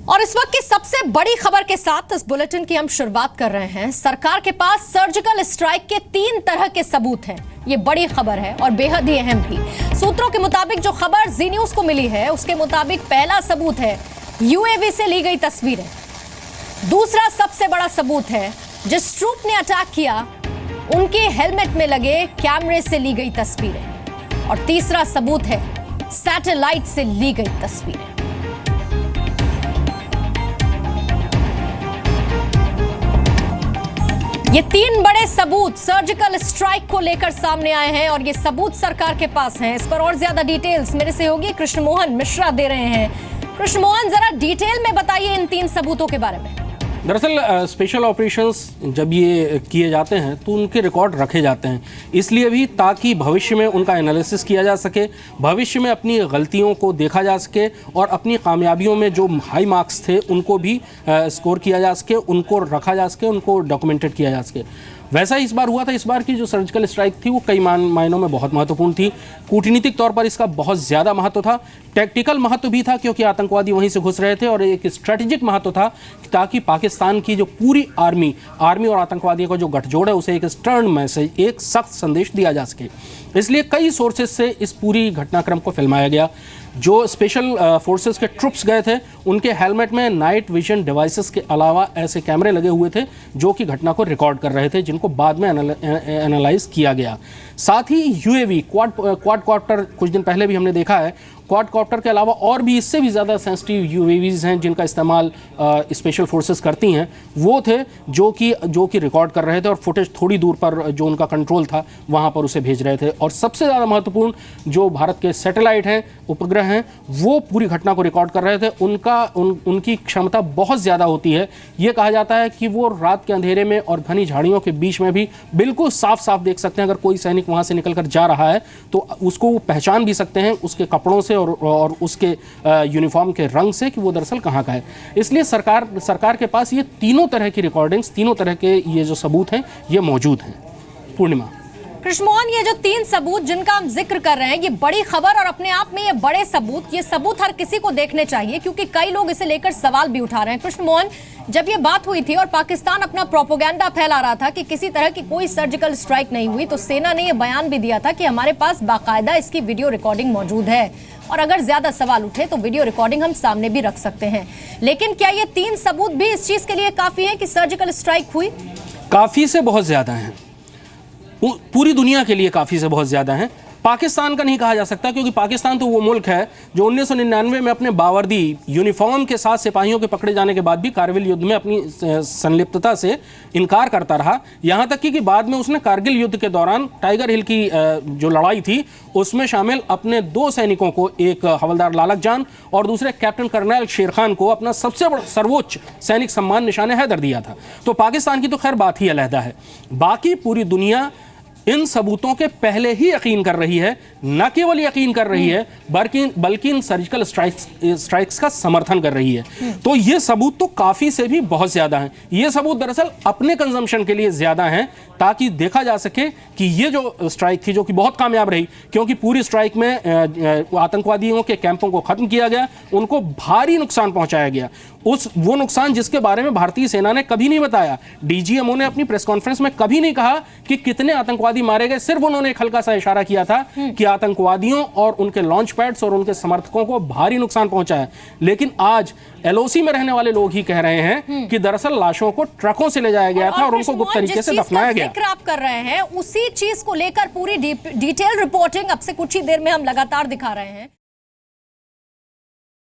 और इस वक्त की सबसे बड़ी खबर के साथ इस बुलेटिन की हम शुरुआत कर रहे हैं। सरकार के पास सर्जिकल स्ट्राइक के 3 तरह के सबूत हैं। ये बड़ी खबर है और बेहद ही अहम भी। सूत्रों के मुताबिक जो खबर जी न्यूज को मिली है उसके मुताबिक पहला सबूत है यूएवी से ली गई तस्वीरें। दूसरा सबसे बड़ा सबूत है जिस ट्रूप ने अटैक किया उनके हेलमेट में लगे कैमरे से ली गई तस्वीरें। और तीसरा सबूत है सैटेलाइट से ली गई तस्वीरें। ये 3 बड़े सबूत सर्जिकल स्ट्राइक को लेकर सामने आए हैं और ये सबूत सरकार के पास हैं। इस पर और ज्यादा डिटेल्स मेरे सहयोगी कृष्ण मोहन मिश्रा दे रहे हैं। कृष्ण मोहन, जरा डिटेल में बताइए इन 3 सबूतों के बारे में। दरअसल स्पेशल ऑपरेशंस जब ये किए जाते हैं तो उनके रिकॉर्ड रखे जाते हैं, इसलिए भी ताकि भविष्य में उनका एनालिसिस किया जा सके, भविष्य में अपनी गलतियों को देखा जा सके और अपनी कामयाबियों में जो हाई मार्क्स थे उनको भी स्कोर किया जा सके, उनको रखा जा सके, उनको डॉक्यूमेंटेड किया जा सके। वैसा ही इस बार हुआ था। इस बार की जो सर्जिकल स्ट्राइक थी वो कई मायनों में बहुत महत्वपूर्ण थी। कूटनीतिक तौर पर इसका बहुत ज़्यादा महत्व था, टैक्टिकल महत्व भी था क्योंकि आतंकवादी वहीं से घुस रहे थे, और एक स्ट्रेटेजिक महत्व था ताकि पाकिस्तान की जो पूरी आर्मी और आतंकवादियों का जो गठजोड़ है उसे एक स्टर्न मैसेज, एक सख्त संदेश दिया जा सके। इसलिए कई सोर्सेज से इस पूरी घटनाक्रम को फिल्माया गया। जो स्पेशल फोर्सेस के ट्रुप्स गए थे उनके हेलमेट में नाइट विजन डिवाइसेस के अलावा ऐसे कैमरे लगे हुए थे जो कि घटना को रिकॉर्ड कर रहे थे, जिनको बाद में एनालाइज किया गया। साथ ही यूएवी क्वाडकॉप्टर कुछ दिन पहले भी हमने देखा है। क्वाडकॉप्टर के अलावा और भी इससे भी ज़्यादा सेंसिटिव यूएवीज हैं जिनका इस्तेमाल स्पेशल फोर्सेस करती हैं, वो थे जो कि रिकॉर्ड कर रहे थे और फुटेज थोड़ी दूर पर जो उनका कंट्रोल था वहाँ पर उसे भेज रहे थे। और सबसे ज़्यादा महत्वपूर्ण जो भारत के सैटेलाइट हैं, उपग्रह हैं, वो पूरी घटना को रिकॉर्ड कर रहे थे। उनकी क्षमता बहुत ज़्यादा होती है। ये कहा जाता है कि वो रात के अंधेरे में और घनी झाड़ियों के बीच में भी बिल्कुल साफ साफ देख सकते हैं। अगर कोई सैनिक वहाँ से निकल कर जा रहा है तो उसको पहचान भी सकते हैं उसके कपड़ों से और उसके यूनिफॉर्म के रंग से कि वो दरअसल कहाँ का है। इसलिए सरकार के पास ये तीनों तरह की रिकॉर्डिंग्स, तीनों तरह के ये जो सबूत हैं ये मौजूद हैं। पूर्णिमा। कृष्ण मोहन, ये जो 3 सबूत जिनका हम जिक्र कर रहे हैं ये बड़ी खबर और अपने आप में ये बड़े सबूत, ये सबूत हर किसी को देखने चाहिए क्योंकि कई लोग इसे लेकर सवाल भी उठा रहे हैं। कृष्ण मोहन, जब ये बात हुई थी और पाकिस्तान अपना प्रोपोगेंडा फैला रहा था कि किसी तरह की कोई सर्जिकल स्ट्राइक नहीं हुई, तो सेना ने ये बयान भी दिया था कि हमारे पास बाकायदा इसकी वीडियो रिकॉर्डिंग मौजूद है और अगर ज्यादा सवाल उठे तो वीडियो रिकॉर्डिंग हम सामने भी रख सकते हैं। लेकिन क्या ये 3 सबूत भी इस चीज के लिए काफी है कि सर्जिकल स्ट्राइक हुई? काफी से बहुत ज्यादा है, पूरी दुनिया के लिए काफ़ी से बहुत ज़्यादा हैं। पाकिस्तान का नहीं कहा जा सकता क्योंकि पाकिस्तान तो वो मुल्क है जो 1999 में अपने बावर्दी यूनिफॉर्म के साथ सिपाहियों के पकड़े जाने के बाद भी कारगिल युद्ध में अपनी संलिप्तता से इनकार करता रहा। यहाँ तक कि बाद में उसने कारगिल युद्ध के दौरान टाइगर हिल की जो लड़ाई थी उसमें शामिल अपने 2 सैनिकों को, एक हवलदार लालक जान और दूसरे कैप्टन कर्नल शेर खान को, अपना सबसे बड़ा सर्वोच्च सैनिक सम्मान निशान हैदर दिया था। तो पाकिस्तान की तो खैर बात ही अलहदा है। बाकी पूरी दुनिया इन सबूतों के पहले ही यकीन कर रही है, न केवल यकीन कर रही है बल्कि इन सर्जिकल स्ट्राइक्स का समर्थन कर रही है। तो ये सबूत तो काफ़ी से भी बहुत ज़्यादा हैं। ये सबूत दरअसल अपने कंजम्पशन के लिए ज़्यादा हैं ताकि देखा जा सके कि ये जो स्ट्राइक थी जो कि बहुत कामयाब रही, क्योंकि पूरी स्ट्राइक में आतंकवादियों के कैंपों को ख़त्म किया गया, उनको भारी नुकसान पहुँचाया गया। वो नुकसान जिसके बारे में भारतीय सेना ने कभी नहीं बताया। डीजीएमओ ने अपनी प्रेस कॉन्फ्रेंस में कभी नहीं कहा कि कितने आतंकवादी मारे गए। सिर्फ उन्होंने एक हल्का सा इशारा किया था कि आतंकवादियों और उनके लॉन्च पैड्स और उनके समर्थकों को भारी नुकसान पहुंचा है। लेकिन आज एलओसी में रहने वाले लोग ही कह रहे हैं कि दरअसल लाशों को ट्रकों से ले जाया गया था और उनको गुप्त तरीके से दफनाया गया। जिक्र आप कर रहे हैं उसी चीज को लेकर पूरी डिटेल रिपोर्टिंग अब से कुछ ही देर में हम लगातार दिखा रहे हैं।